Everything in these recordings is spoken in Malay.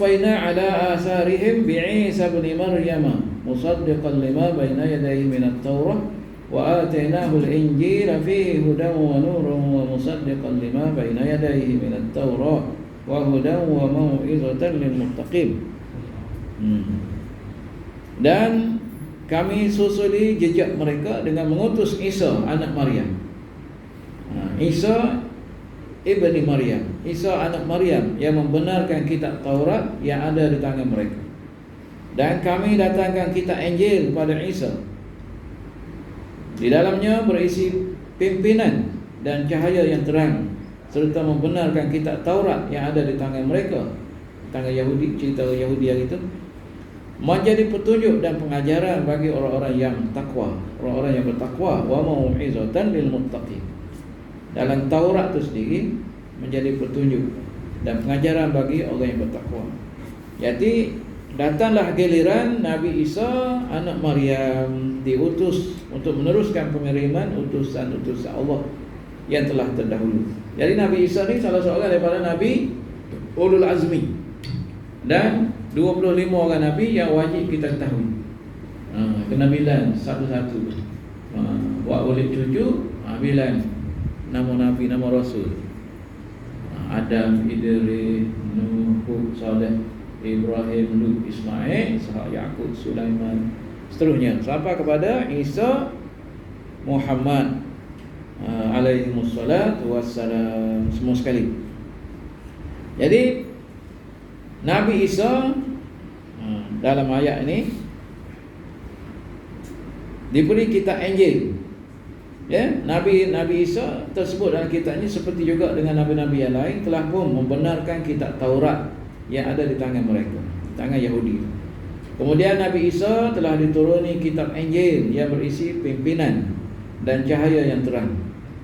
وقفينا على آثارهم بعيسى ابن مريم مصدقا لما بين يديه من التوراة وآتيناه الإنجيل فيه هدى ونور ومصدقا لما بين يديه من التوراة وهدى وموعظة للمتقين. Dan kami susuli jejak mereka dengan mengutus Isa anak Maryam. Isa ibni Maryam, Isa anak Maryam yang membenarkan kitab Taurat yang ada di tangan mereka. Dan kami datangkan kitab Injil kepada Isa. Di dalamnya berisi pimpinan dan cahaya yang terang, serta membenarkan kitab Taurat yang ada di tangan mereka, tangan Yahudi, cerita Yahudi yang itu, menjadi petunjuk dan pengajaran bagi orang-orang yang takwa, orang-orang yang bertakwa, wa mau'izatan lil muttaqin. Dalam Taurat itu sendiri menjadi petunjuk dan pengajaran bagi orang yang bertakwa. Jadi datanglah giliran Nabi Isa anak Maryam diutus untuk meneruskan pengiriman utusan-utusan Allah yang telah terdahulu. Jadi Nabi Isa ni salah seorang daripada Nabi Ulul Azmi, dan 25 orang Nabi yang wajib kita ketahui kenabilan satu-satu. Buat oleh cucu, bilan nama Nabi, nama Rasul. Adam, Idris, Nuh, Saleh, Ibrahim, Lut, Ismail, Ishak, Yaqub, Sulaiman, seterusnya sampai kepada Isa Muhammad alaihi wassalatu wassalam, semua sekali. Jadi Nabi Isa dalam ayat ini diberi kitab Injil. Ya, Nabi Isa tersebut dalam kitab ini seperti juga dengan nabi-nabi yang lain telah pun membenarkan kitab Taurat yang ada di tangan mereka, tangan Yahudi. Kemudian Nabi Isa telah dituruni kitab Injil yang berisi pimpinan dan cahaya yang terang,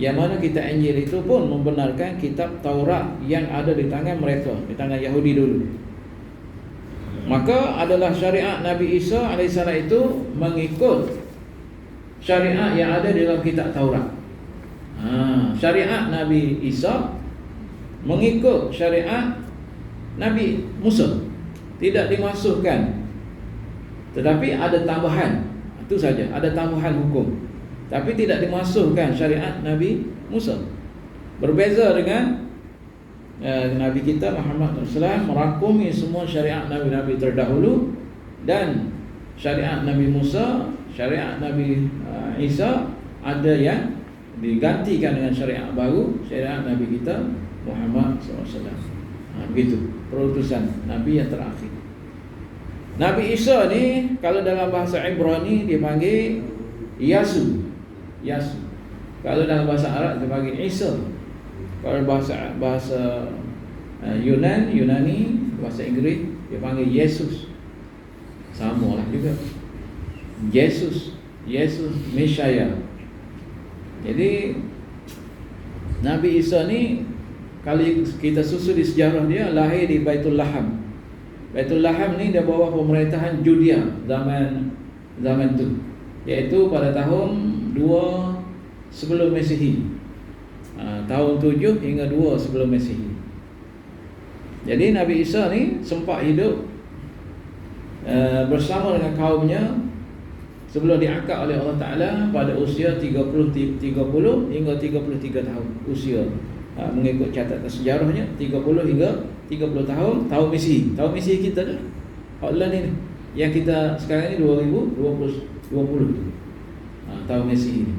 yang mana kitab Injil itu pun membenarkan kitab Taurat yang ada di tangan mereka, di tangan Yahudi dulu. Maka adalah syariat Nabi Isa AS itu mengikut syariat yang ada di dalam kitab Taurat. Syariat Nabi Isa mengikut syariat Nabi Musa, tidak dimasukkan, tetapi ada tambahan. Itu saja, ada tambahan hukum, tapi tidak dimasukkan syariat Nabi Musa. Berbeza dengan Nabi kita Muhammad SAW merakumi semua syariat Nabi-Nabi terdahulu, dan syariat Nabi Musa, syariat Nabi Isa ada yang digantikan dengan syariat baru, syariat Nabi kita Muhammad SAW. Begitu perutusan Nabi yang terakhir. Nabi Isa ni kalau dalam bahasa Ibrani dia panggil Yasu. Kalau dalam bahasa Arab dia panggil Isa. Kalau bahasa Yunani, bahasa Inggeris dia panggil Yesus. Sama lah juga. Yesus Mesias. Jadi Nabi Isa ni kalau kita susuri sejarah dia, lahir di Baitul Laham. Baitul Laham ni dia bawah pemerintahan Judea zaman tu, iaitu pada tahun 2 sebelum Masehi. Tahun 7 hingga 2 sebelum Masehi. Jadi Nabi Isa ni sempat hidup bersama dengan kaumnya sebelum diangkat oleh Allah Ta'ala pada usia 30 hingga 33 tahun usia. Mengikut catatan sejarahnya 30 hingga 30 tahun Masehi. Tahun Masehi kita dah Hotline ni yang kita sekarang ni 2020 tahun Masehi ni.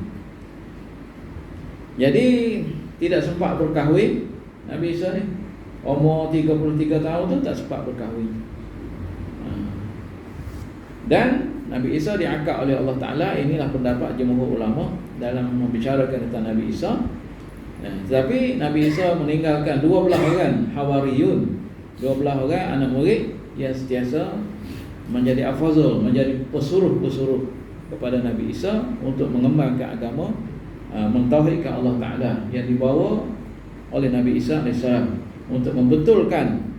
Jadi tidak sempat berkahwin Nabi Isa ni. Umur 33 tahun tu tak sempat berkahwin. Dan Nabi Isa diangkat oleh Allah Ta'ala. Inilah pendapat jumhur ulama dalam membicarakan tentang Nabi Isa. Tetapi Nabi Isa meninggalkan 12 orang Hawariyun, 12 orang anak murid yang sentiasa menjadi afazal, menjadi pesuruh-pesuruh kepada Nabi Isa untuk mengembangkan agama, mentauhidkan Allah Ta'ala yang dibawa oleh Nabi Isa AS untuk membetulkan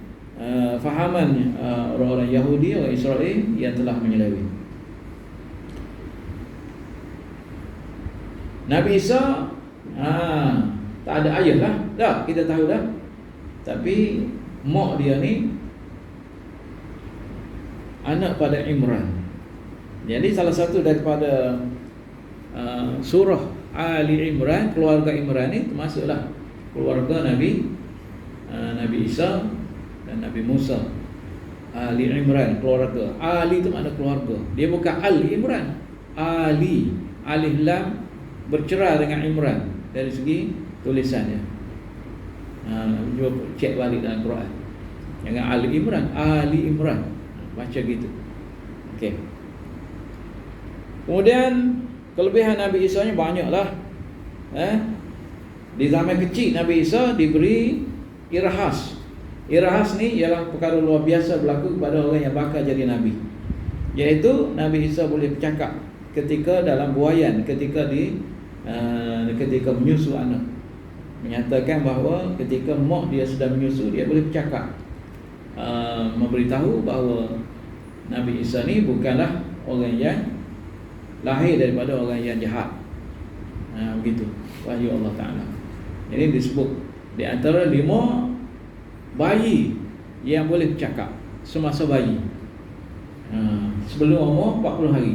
fahaman orang-orang Yahudi, orang Israel yang telah menyeleweng. Nabi Isa tak ada ayah lah, dah kita tahu dah. Tapi mak dia ni anak pada Imran. Jadi salah satu daripada surah Ali Imran, keluarga Imran ni termasuklah keluarga Nabi Isa dan Nabi Musa. Ali Imran, keluarga. Ali itu makna keluarga. Dia bukan Ali Imran. Ali, alif lam bercerah dengan Imran dari segi tulisannya. Cuba cek balik dalam Quran. Jangan Ali Imran, Ali Imran. Baca gitu. Okey. Kemudian kelebihan Nabi Isa ni banyaklah. Di zaman kecil Nabi Isa diberi irhas. Irhas ni ialah perkara luar biasa berlaku kepada orang yang bakal jadi Nabi. Iaitu Nabi Isa boleh bercakap ketika dalam buaian, ketika menyusu anak. Menyatakan bahawa ketika mak dia sedang menyusu, dia boleh bercakap, memberitahu bahawa Nabi Isa ni bukanlah orang yang lahir daripada orang yang jahat. Begitu wahyu Allah Ta'ala. Jadi disebut di antara 5 bayi yang boleh bercakap semasa bayi, sebelum umur 40 hari.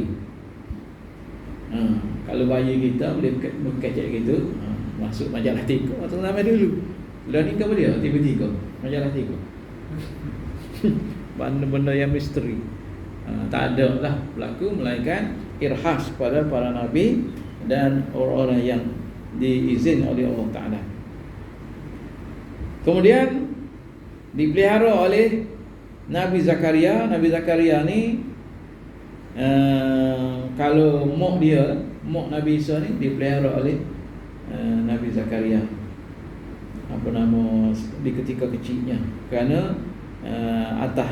Kalau bayi kita boleh berkecek gitu, masuk majalah Tiga atau nama dulu. Dah nikah boleh tiba-tiba majalah Tiga. Benda-benda yang misteri. Tak ada lah berlaku, melainkan irhas pada para nabi dan orang-orang yang diizin oleh Allah Ta'ala. Kemudian dipelihara oleh Nabi Zakaria. Nabi Zakaria ni kalau mak Nabi Isa ni dipelihara oleh Nabi Zakaria. Apa nama di ketika kecilnya, kerana atas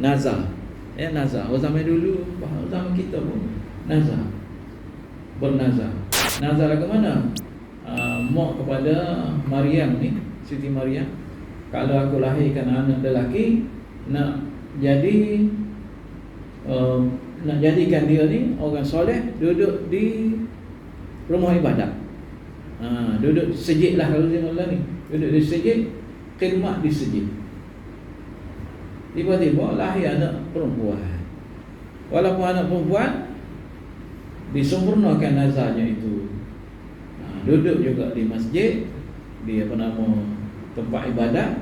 nazar. Nazar zaman dulu, zaman kita pun nazar, bernazar. Nazar ke mana? Mak kepada Maryam ni, Siti Maryam, kalau aku lahirkan anak lelaki, nak jadikan dia ni orang soleh, duduk di rumah ibadat. Duduk sejid lah kalau dia mula ni, duduk di sejid, khidmat di sejid. Tiba-tiba lahir anak perempuan. Walaupun anak perempuan, disempurnakan nazarnya itu. Duduk juga di masjid, di tempat ibadat.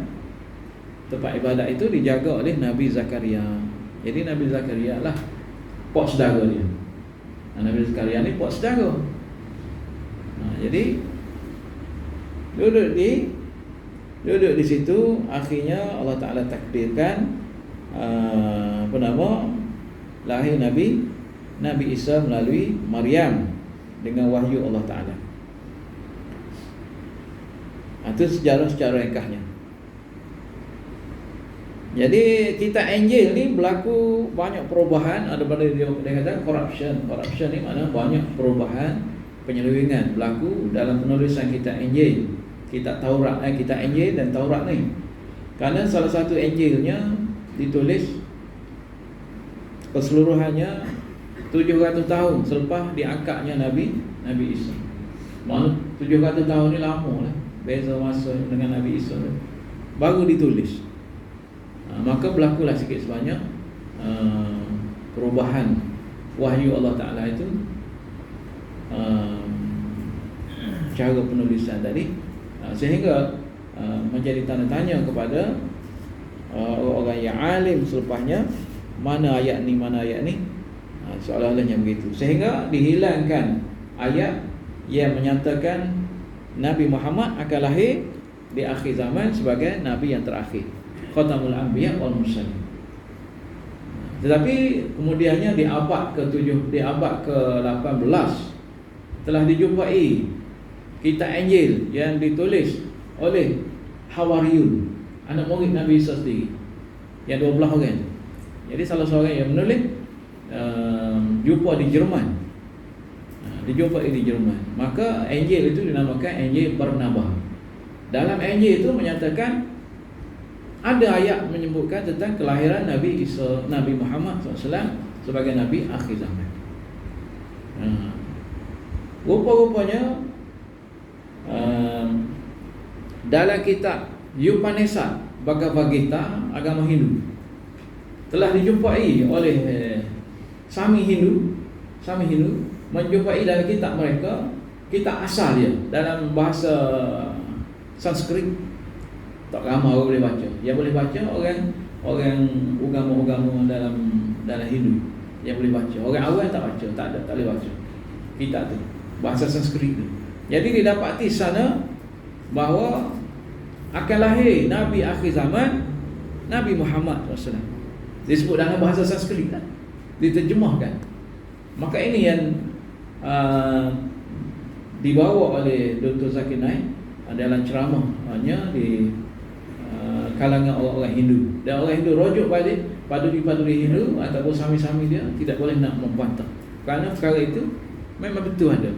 Tempat ibadat itu dijaga oleh Nabi Zakaria. Jadi Nabi Zakaria lah pak saudara dia. Nabi Zakaria ni pak saudara. Jadi duduk di situ, akhirnya Allah Ta'ala takdirkan lahir Nabi Isa melalui Maryam dengan wahyu Allah Ta'ala. Itu sejarah ringkasnya. Jadi kitab Injil ni berlaku banyak perubahan. Ada pada dia kata corruption. Corruption ni maknanya banyak perubahan, penyelewengan berlaku dalam penulisan kitab Injil. Kitab Taurat, kitab Injil dan Taurat ni. Kerana salah satu Injilnya ditulis keseluruhannya 700 tahun selepas diangkatnya Nabi Isa. Maksudnya 700 tahun ni lama lah, beza masa dengan Nabi Isa tu. Baru ditulis. Maka berlakulah sikit sebanyak perubahan wahyu Allah Ta'ala itu, cara penulisan tadi, sehingga menjadi tanda tanya kepada orang yang alim selepasnya, mana ayat ni, seolah-olahnya begitu. Sehingga dihilangkan ayat yang menyatakan Nabi Muhammad akan lahir di akhir zaman sebagai Nabi yang terakhir, Khatamul Anbiya wal Mursalin. Tetapi kemudiannya di abad ke-7, di abad ke-18 telah dijumpai kitab Injil yang ditulis oleh Hawariyun, anak murid Nabi Isa sendiri, yang 12 orang. Jadi salah seorang yang menulis jumpa di Jerman. Dijumpai di Jerman. Maka Injil itu dinamakan Injil Barnabas. Dalam Injil itu menyatakan ada ayat menyebutkan tentang kelahiran Nabi Isa, Nabi Muhammad SAW sebagai Nabi akhir zaman. Rupa-rupanya dalam kitab Upanishad Bhagavad Gita agama Hindu, telah dijumpai oleh Sami Hindu menjumpai dalam kitab mereka, kitab asal dia dalam bahasa Sanskrit. Tak ramai orang boleh baca. Yang boleh baca orang agama-agama dalam Hindu yang boleh baca. Orang awam tak baca, tak boleh baca kitab tu, bahasa Sanskrit tu. Jadi didapati sana bahawa akan lahir Nabi akhir zaman, Nabi Muhammad SAW. Disebut dalam bahasa Sanskrit kan? Diterjemahkan. Maka ini yang dibawa oleh Dr. Zakir Naik dalam ceramahnya di kalangan orang-orang Hindu. Dan orang Hindu rujuk balik paduri-paduri Hindu ataupun sami-sami dia tidak boleh nak membantah, kerana perkara itu memang betul ada.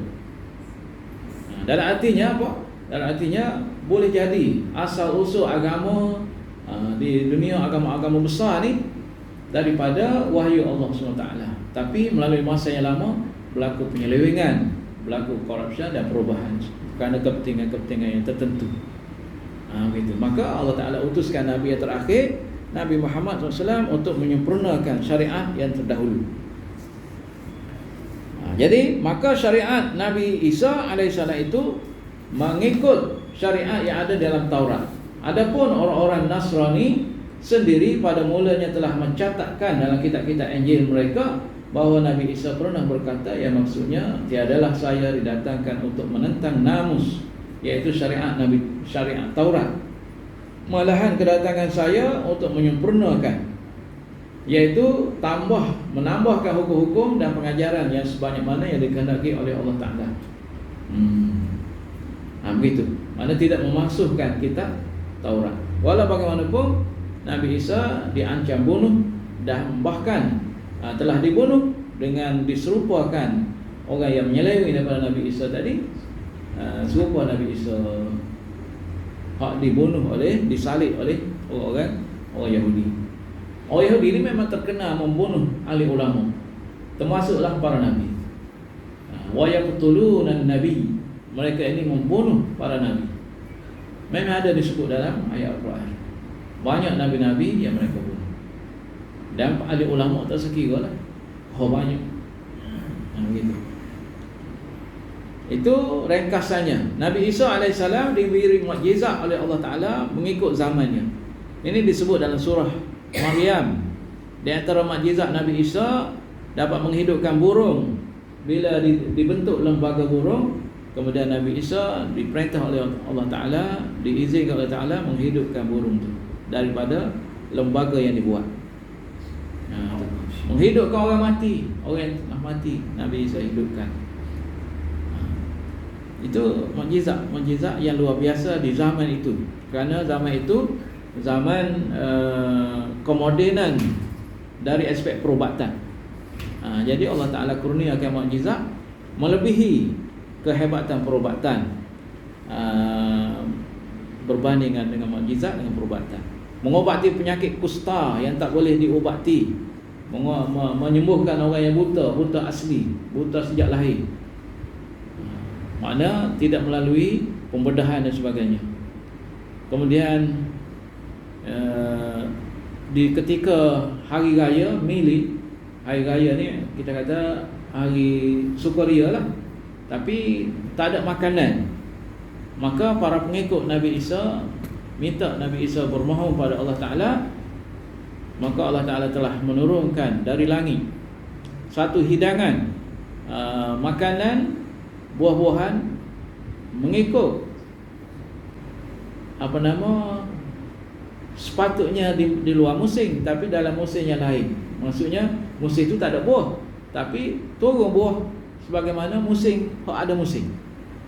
Dalam artinya apa? Dalam artinya boleh jadi asal usul agama di dunia agama-agama besar ni daripada wahyu Allah SWT. Tapi melalui masa yang lama berlaku penyelewengan, berlaku korupsi dan perubahan kerana kepentingan-kepentingan yang tertentu. Begitu. Maka Allah Ta'ala utuskan Nabi yang terakhir, Nabi Muhammad SAW, untuk menyempurnakan syariat yang terdahulu. Jadi maka syariat Nabi Isa AS itu mengikut syariat yang ada dalam Taurat. Adapun orang-orang Nasrani sendiri pada mulanya telah mencatatkan dalam kitab-kitab Injil mereka bahawa Nabi Isa pernah berkata, yang maksudnya, tiadalah saya didatangkan untuk menentang namus, iaitu syariat Taurat, malahan kedatangan saya untuk menyempurnakan, iaitu menambahkan hukum-hukum dan pengajaran yang sebanyak mana yang dikehendaki oleh Allah Ta'ala. Begitu. Mana tidak memasukkan kitab Taurat. Walau bagaimanapun Nabi Isa diancam bunuh dan bahkan telah dibunuh dengan diserupakan orang yang menyeleweng daripada Nabi Isa tadi, serupa Nabi Isa disalib oleh orang Yahudi. Orang Yahudi ini memang terkenal membunuh ahli ulama, termasuklah para nabi. Wa yaqtuluna nabi, mereka ini membunuh para nabi. Memang ada disebut dalam ayat Al-Quran, banyak nabi-nabi yang mereka bunuh. Dan ahli ulama tak sekira lah, banyak. Begitu. Itu ringkasannya. Nabi Isa AS diberi mukjizat oleh Allah Ta'ala mengikut zamannya. Ini disebut dalam surah Maryam. Di antara mukjizat Nabi Isa, dapat menghidupkan burung. Bila dibentuk lembaga burung, kemudian Nabi Isa diperintah oleh Allah Ta'ala, diizinkan oleh Allah Ta'ala menghidupkan burung itu daripada lembaga yang dibuat. Menghidupkan orang mati, orang yang telah mati, Nabi Isa hidupkan. Itu mukjizat yang luar biasa di zaman itu. Kerana zaman itu zaman kemodenan dari aspek perubatan. Jadi Allah Ta'ala kurniakan mukjizat melebihi kehebatan perubatan, berbandingan dengan mukjizat dengan perubatan. Mengobati penyakit kusta yang tak boleh diobati, menyembuhkan orang yang buta asli, buta sejak lahir, makna tidak melalui pembedahan dan sebagainya. Kemudian di ketika hari raya Milad, hari raya ni kita kata hari sukaria lah, tapi tak ada makanan, maka para pengikut Nabi Isa minta Nabi Isa bermohon pada Allah Ta'ala. Maka Allah Ta'ala telah menurunkan dari langit satu hidangan makanan, buah-buahan mengikut sepatutnya di luar musim, tapi dalam musim yang lain. Maksudnya musim itu tak ada buah, tapi turun buah sebagaimana musim ada musim.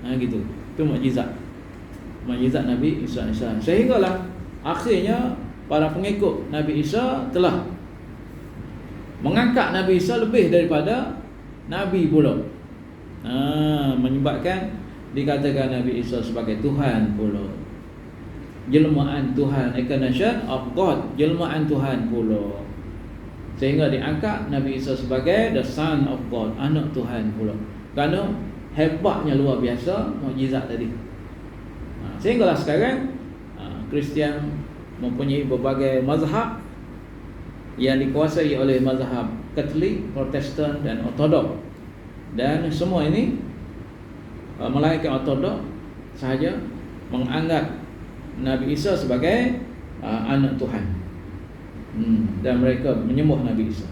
Gitu. Itu mukjizat Nabi Isa AS. Sehinggalah akhirnya para pengikut Nabi Isa telah mengangkat Nabi Isa lebih daripada Nabi pula. Menyebabkan dikatakan Nabi Isa sebagai Tuhan pula, jelmaan Tuhan, incarnation of God, jelmaan Tuhan pula. Sehingga diangkat Nabi Isa sebagai the Son of God, anak Tuhan pula. Kerana hebatnya luar biasa mukjizat tadi. Sehinggalah sekarang Kristian mempunyai berbagai mazhab yang dikuasai oleh mazhab Katolik, Protestan dan Ortodok. Dan semua ini melainkan Ortodok sahaja menganggap Nabi Isa sebagai anak Tuhan. Dan mereka menyembah Nabi Isa.